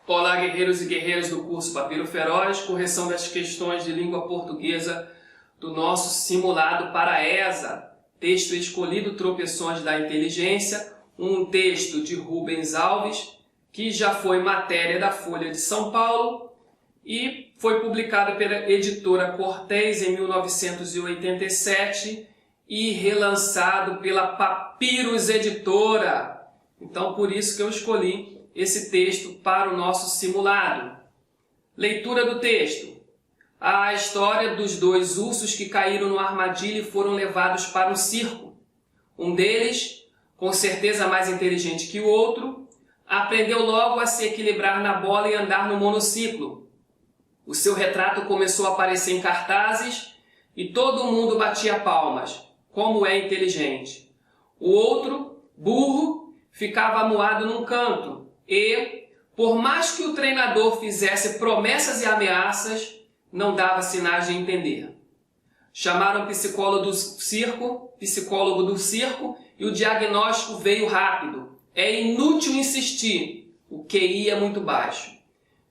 Olá, guerreiros e guerreiras do curso Papiro Feroz, correção das questões de língua portuguesa do nosso simulado para a ESA. Texto escolhido, Tropeções da Inteligência, um texto de Rubens Alves, que já foi matéria da Folha de São Paulo e foi publicado pela editora Cortez em 1987 e relançado pela Papyrus Editora. Então, por isso que eu escolhi esse texto para o nosso simulado. Leitura do texto. A história dos dois ursos que caíram no armadilha e foram levados para um circo. Um deles, com certeza mais inteligente que o outro, aprendeu logo a se equilibrar na bola e andar no monociclo. O seu retrato começou a aparecer em cartazes e todo mundo batia palmas. Como é inteligente. O outro, burro, ficava amuado num canto e, por mais que o treinador fizesse promessas e ameaças, não dava sinais de entender. Chamaram o psicólogo do circo e o diagnóstico veio rápido. É inútil insistir, o QI é muito baixo.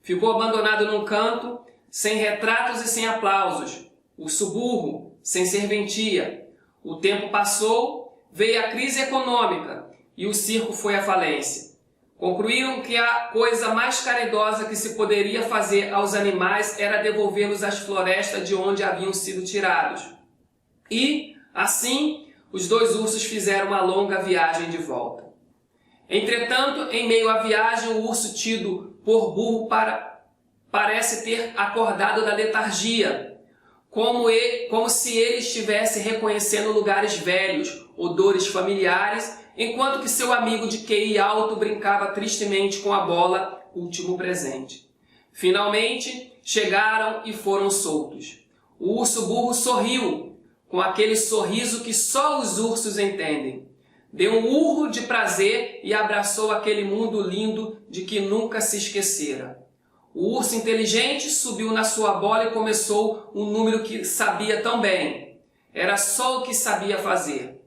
Ficou abandonado num canto, sem retratos e sem aplausos. Urso burro, sem serventia. O tempo passou, veio a crise econômica e o circo foi à falência. Concluíram que a coisa mais caridosa que se poderia fazer aos animais era devolvê-los às florestas de onde haviam sido tirados. E, assim, os dois ursos fizeram uma longa viagem de volta. Entretanto, em meio à viagem, o urso tido por burro parece ter acordado da letargia, como se ele estivesse reconhecendo lugares velhos, odores familiares, enquanto que seu amigo de QI alto brincava tristemente com a bola, último presente. Finalmente, chegaram e foram soltos. O urso burro sorriu, com aquele sorriso que só os ursos entendem. Deu um urro de prazer e abraçou aquele mundo lindo de que nunca se esquecera. O urso inteligente subiu na sua bola e começou um número que sabia tão bem. Era só o que sabia fazer.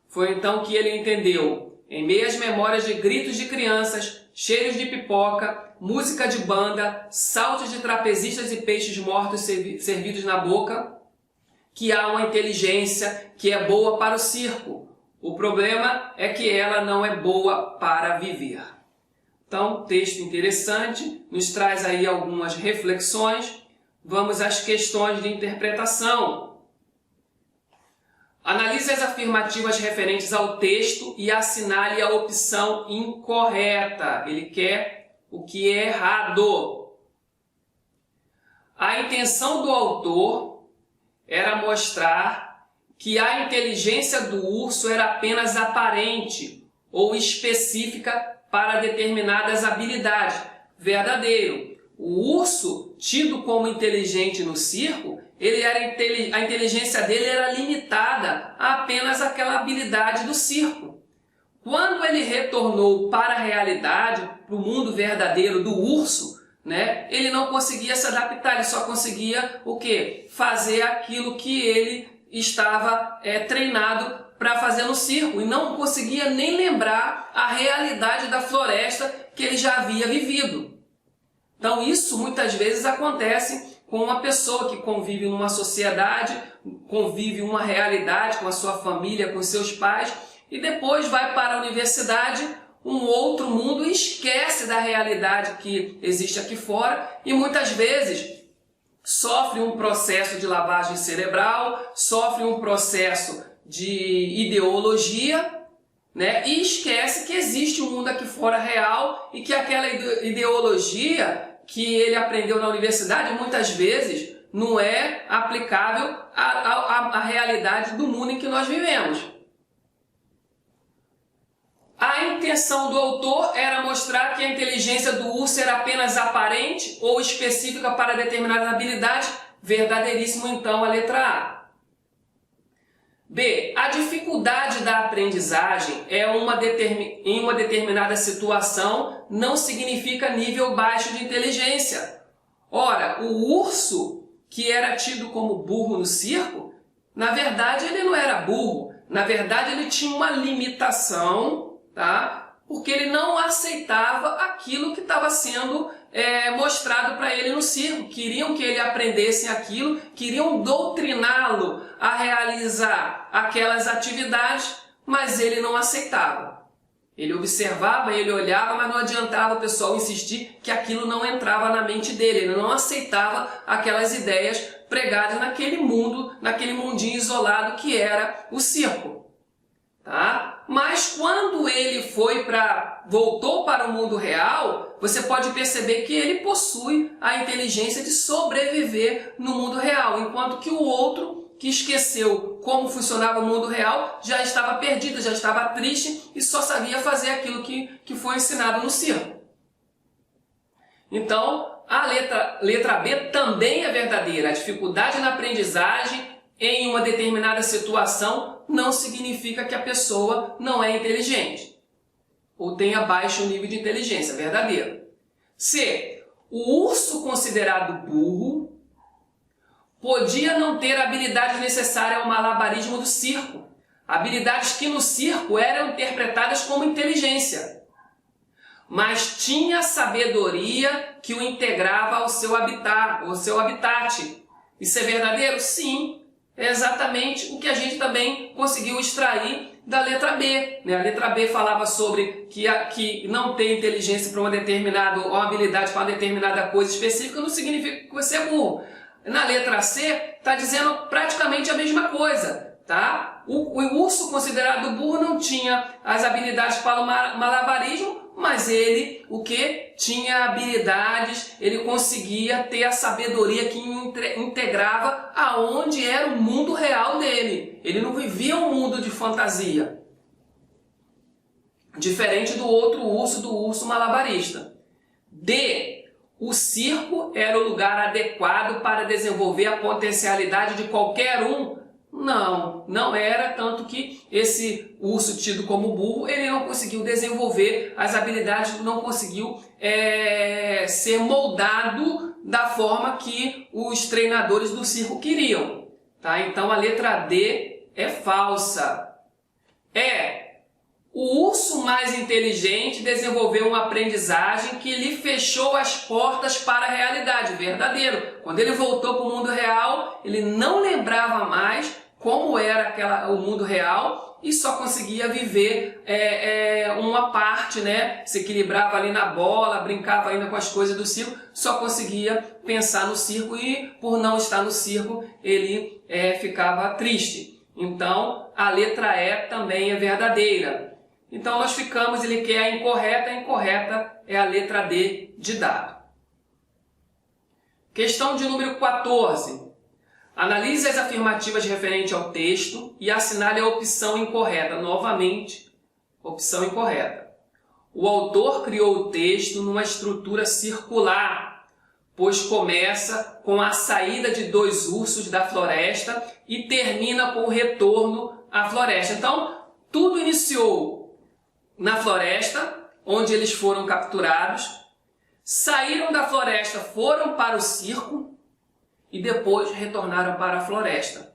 Foi então que ele entendeu, em meio às memórias de gritos de crianças, cheiros de pipoca, música de banda, saltos de trapezistas e peixes mortos servidos na boca, que há uma inteligência que é boa para o circo. O problema é que ela não é boa para viver. Então, texto interessante, nos traz aí algumas reflexões. Vamos às questões de interpretação. Analise as afirmativas referentes ao texto e assinale a opção incorreta. Ele quer o que é errado. A intenção do autor era mostrar que a inteligência do urso era apenas aparente ou específica para determinadas habilidades. Verdadeiro. O urso, tido como inteligente no circo, a inteligência dele era limitada a apenas aquela habilidade do circo. Quando ele retornou para a realidade, para o mundo verdadeiro do urso, ele não conseguia se adaptar, ele só conseguia o quê? Fazer aquilo que ele estava treinado para fazer no circo e não conseguia nem lembrar a realidade da floresta que ele já havia vivido. Então isso muitas vezes acontece com uma pessoa que convive numa sociedade, convive uma realidade com a sua família, com seus pais e depois vai para a universidade, um outro mundo e esquece da realidade que existe aqui fora e muitas vezes sofre um processo de lavagem cerebral, sofre um processo de ideologia, e esquece que existe um mundo aqui fora real e que aquela ideologia que ele aprendeu na universidade muitas vezes não é aplicável à realidade do mundo em que nós vivemos. A intenção do autor era mostrar que a inteligência do urso era apenas aparente ou específica para determinadas habilidades. Verdadeiríssimo, então, a letra A. B. A dificuldade da aprendizagem em uma determinada situação não significa nível baixo de inteligência. Ora, o urso, que era tido como burro no circo, na verdade ele não era burro. Na verdade ele tinha uma limitação, porque ele não aceitava aquilo que estava sendo mostrado para ele no circo. Queriam que ele aprendesse aquilo, queriam doutriná-lo a realizar aquelas atividades, mas ele não aceitava. Ele observava, ele olhava, mas não adiantava o pessoal insistir que aquilo não entrava na mente dele. Ele não aceitava aquelas ideias pregadas naquele mundo, naquele mundinho isolado que era o circo. Tá? Mas quando ele voltou para o mundo real, você pode perceber que ele possui a inteligência de sobreviver no mundo real, enquanto que o outro, que esqueceu como funcionava o mundo real, já estava perdido, já estava triste e só sabia fazer aquilo que foi ensinado no circo. Então, a letra B também é verdadeira. A dificuldade na aprendizagem em uma determinada situação não significa que a pessoa não é inteligente ou tenha baixo nível de inteligência, verdadeiro. C. O urso considerado burro podia não ter a habilidade necessária ao malabarismo do circo, habilidades que no circo eram interpretadas como inteligência, mas tinha sabedoria que o integrava ao seu habitat. Isso é verdadeiro? Sim, é exatamente o que a gente também conseguiu extrair da letra B. A letra B falava sobre que não ter inteligência para uma habilidade para uma determinada coisa específica não significa que você é burro. Na letra C, está dizendo praticamente a mesma coisa. Tá? O urso considerado burro não tinha as habilidades para o malabarismo, mas ele tinha habilidades, ele conseguia ter a sabedoria que integrava aonde era o mundo real dele. Ele não vivia um mundo de fantasia. Diferente do urso malabarista. D. O circo era o lugar adequado para desenvolver a potencialidade de qualquer um? Não era, tanto que esse urso tido como burro, ele não conseguiu desenvolver as habilidades, não conseguiu ser moldado da forma que os treinadores do circo queriam. Tá? Então a letra D é falsa. O urso mais inteligente desenvolveu uma aprendizagem que lhe fechou as portas para a realidade. Verdadeiro. Quando ele voltou para o mundo real, ele não lembrava mais como era o mundo real e só conseguia viver uma parte, né? Se equilibrava ali na bola, brincava ainda com as coisas do circo, só conseguia pensar no circo e, por não estar no circo, ele ficava triste. Então, a letra E também é verdadeira. Então, nós ficamos, ele quer a incorreta é a letra D de dado. Questão de número 14. Analise as afirmativas referentes ao texto e assinale a opção incorreta. Novamente, opção incorreta. O autor criou o texto numa estrutura circular, pois começa com a saída de 2 ursos da floresta e termina com o retorno à floresta. Então, tudo iniciou na floresta, onde eles foram capturados, saíram da floresta, foram para o circo e depois retornaram para a floresta.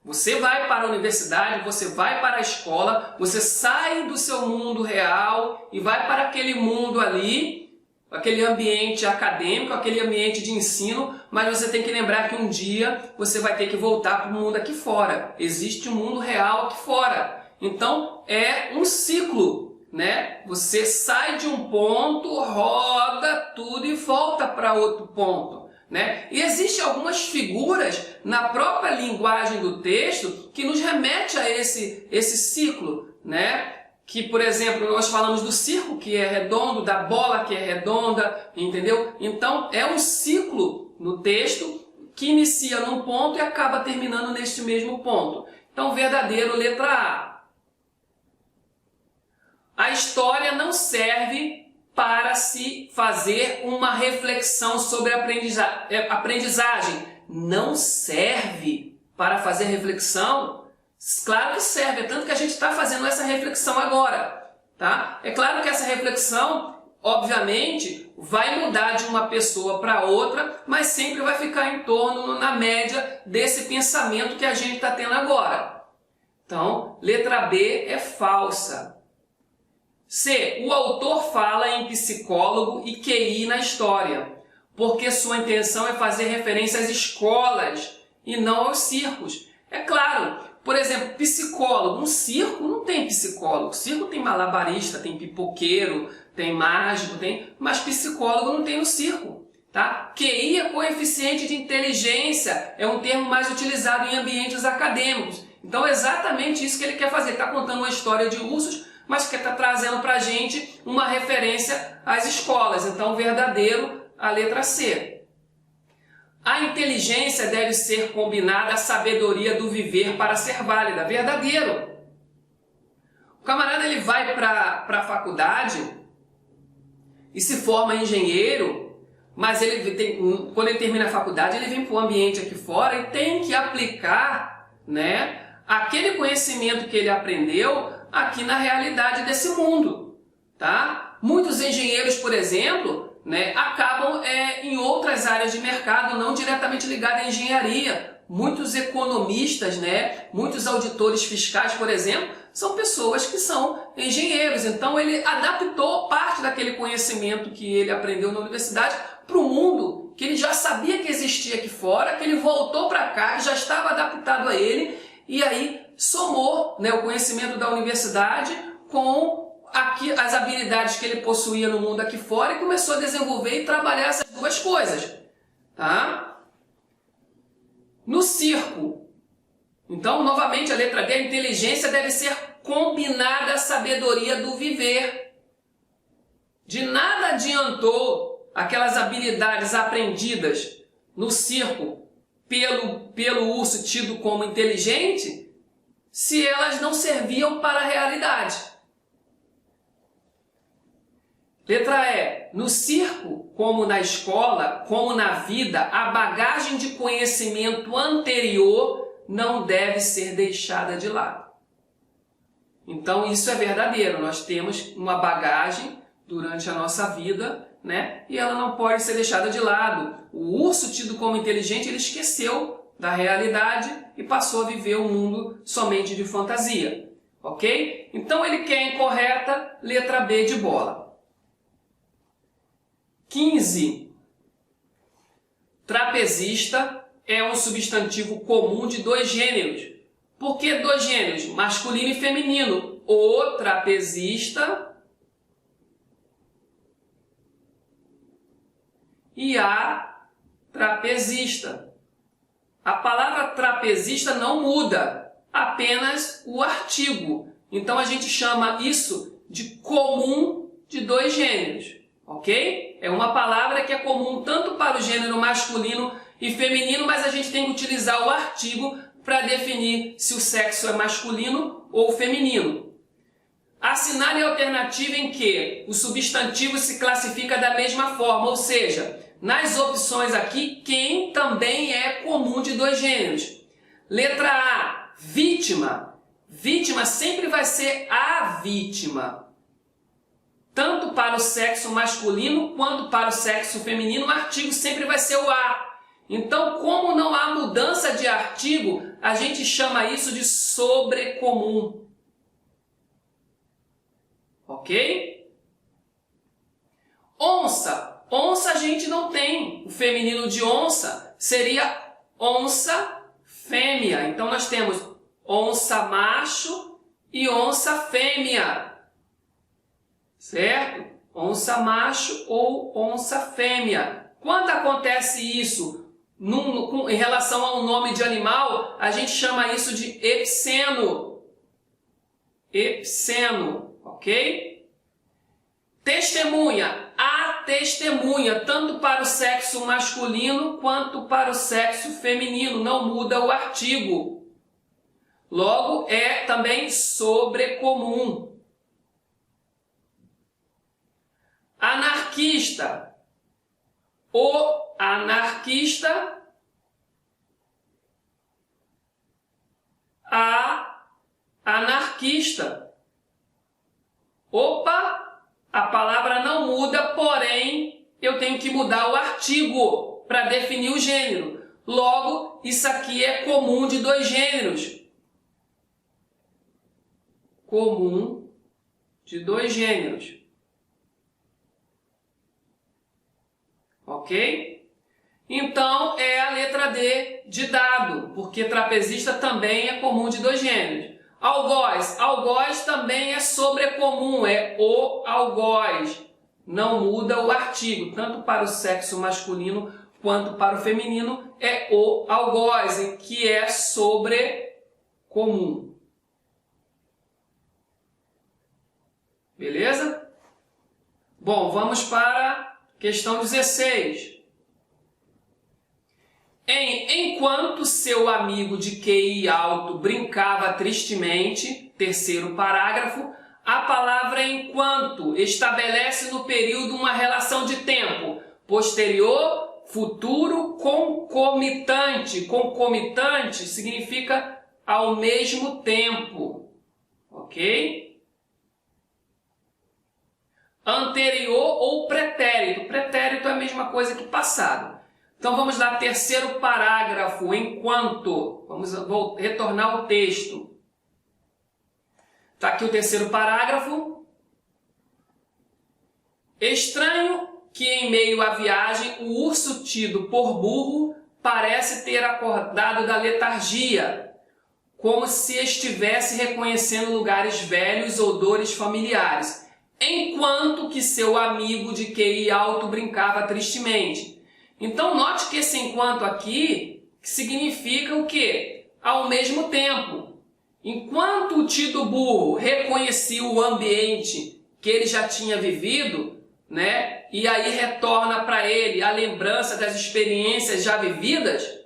Você vai para a universidade, você vai para a escola, você sai do seu mundo real e vai para aquele mundo ali, aquele ambiente acadêmico, aquele ambiente de ensino, mas você tem que lembrar que um dia você vai ter que voltar para o mundo aqui fora. Existe um mundo real aqui fora. Então, é um ciclo, né? Você sai de um ponto, roda tudo e volta para outro ponto, né? E existem algumas figuras na própria linguagem do texto que nos remete a esse ciclo, né? Que, por exemplo, nós falamos do circo, que é redondo, da bola, que é redonda, entendeu? Então, é um ciclo no texto que inicia num ponto e acaba terminando neste mesmo ponto. Então, verdadeiro, letra A. A história não serve para se fazer uma reflexão sobre a aprendizagem. Não serve para fazer reflexão? Claro que serve, é tanto que a gente está fazendo essa reflexão agora. Tá? É claro que essa reflexão, obviamente, vai mudar de uma pessoa para outra, mas sempre vai ficar em torno, na média, desse pensamento que a gente está tendo agora. Então, letra B é falsa. C. O autor fala em psicólogo e QI na história, porque sua intenção é fazer referência às escolas e não aos circos. É claro, por exemplo, psicólogo. Um circo não tem psicólogo. Circo tem malabarista, tem pipoqueiro, tem mágico, mas psicólogo não tem no circo. Tá? QI é coeficiente de inteligência, é um termo mais utilizado em ambientes acadêmicos. Então é exatamente isso que ele quer fazer. Está contando uma história de ursos, mas que está trazendo para a gente uma referência às escolas. Então, verdadeiro, a letra C. A inteligência deve ser combinada à sabedoria do viver para ser válida. Verdadeiro. O camarada ele vai para a faculdade e se forma engenheiro, mas quando ele termina a faculdade, ele vem para o ambiente aqui fora e tem que aplicar, né, aquele conhecimento que ele aprendeu aqui na realidade desse mundo. Tá? Muitos engenheiros, por exemplo, né, acabam em outras áreas de mercado, não diretamente ligadas à engenharia. Muitos economistas, né, muitos auditores fiscais, por exemplo, são pessoas que são engenheiros. Então ele adaptou parte daquele conhecimento que ele aprendeu na universidade para o mundo, que ele já sabia que existia aqui fora, que ele voltou para cá, que já estava adaptado a ele, e aí somou, né, o conhecimento da universidade com as habilidades que ele possuía no mundo aqui fora e começou a desenvolver e trabalhar essas duas coisas. Tá? No circo, então, novamente, a letra D, a inteligência deve ser combinada à sabedoria do viver. De nada adiantou aquelas habilidades aprendidas no circo pelo urso tido como inteligente se elas não serviam para a realidade. Letra E. No circo, como na escola, como na vida, a bagagem de conhecimento anterior não deve ser deixada de lado. Então isso é verdadeiro. Nós temos uma bagagem durante a nossa vida, né? E ela não pode ser deixada de lado. O urso tido como inteligente, ele esqueceu da realidade e passou a viver um mundo somente de fantasia. Ok? Então ele quer incorreta, letra B de bola. 15. Trapezista é um substantivo comum de dois gêneros. Por que dois gêneros? Masculino e feminino. O trapezista e a trapezista. A palavra trapezista não muda, apenas o artigo. Então a gente chama isso de comum de dois gêneros. Ok? É uma palavra que é comum tanto para o gênero masculino e feminino, mas a gente tem que utilizar o artigo para definir se o sexo é masculino ou feminino. Assinale a alternativa em que o substantivo se classifica da mesma forma, ou seja, nas opções aqui, quem também é comum de dois gêneros. Letra A, vítima. Vítima sempre vai ser a vítima. Tanto para o sexo masculino quanto para o sexo feminino, o artigo sempre vai ser o a. Então, como não há mudança de artigo, a gente chama isso de sobrecomum. Ok? Onça. Onça a gente não tem. O feminino de onça seria onça fêmea. Então, nós temos onça macho e onça fêmea. Certo? Onça macho ou onça fêmea. Quando acontece isso em relação a um nome de animal, a gente chama isso de epseno. Epseno, ok? Testemunha. A testemunha, tanto para o sexo masculino quanto para o sexo feminino. Não muda o artigo. Logo, é também sobrecomum. Anarquista. O anarquista, a anarquista. Opa, a palavra não muda, porém eu tenho que mudar o artigo para definir o gênero. Logo, isso aqui é comum de dois gêneros. Comum de dois gêneros. Ok? Então, é a letra D de dado, porque trapezista também é comum de dois gêneros. Algoz. Algoz também é sobrecomum, é o algoz. Não muda o artigo, tanto para o sexo masculino quanto para o feminino, é o algoz, que é sobrecomum. Beleza? Bom, vamos para a questão 16. Enquanto seu amigo de QI alto brincava tristemente, terceiro parágrafo, a palavra enquanto estabelece no período uma relação de tempo posterior, futuro, concomitante. Concomitante significa ao mesmo tempo, ok? Anterior ou pretérito. Pretérito é a mesma coisa que passado. Então vamos lá, terceiro parágrafo, enquanto. Vamos retornar ao texto. Está aqui o terceiro parágrafo. Estranho que em meio à viagem o urso tido por burro parece ter acordado da letargia, como se estivesse reconhecendo lugares velhos ou dores familiares, enquanto que seu amigo de QI alto brincava tristemente. Então, note que esse enquanto aqui significa o quê? Ao mesmo tempo. Enquanto o tido burro reconhecia o ambiente que ele já tinha vivido, né? E aí retorna para ele a lembrança das experiências já vividas,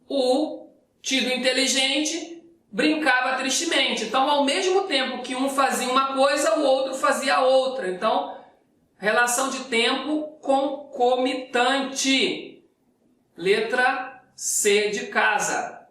o tido inteligente brincava tristemente. Então, ao mesmo tempo que um fazia uma coisa, o outro fazia outra. Então, relação de tempo concomitante. Letra C de casa.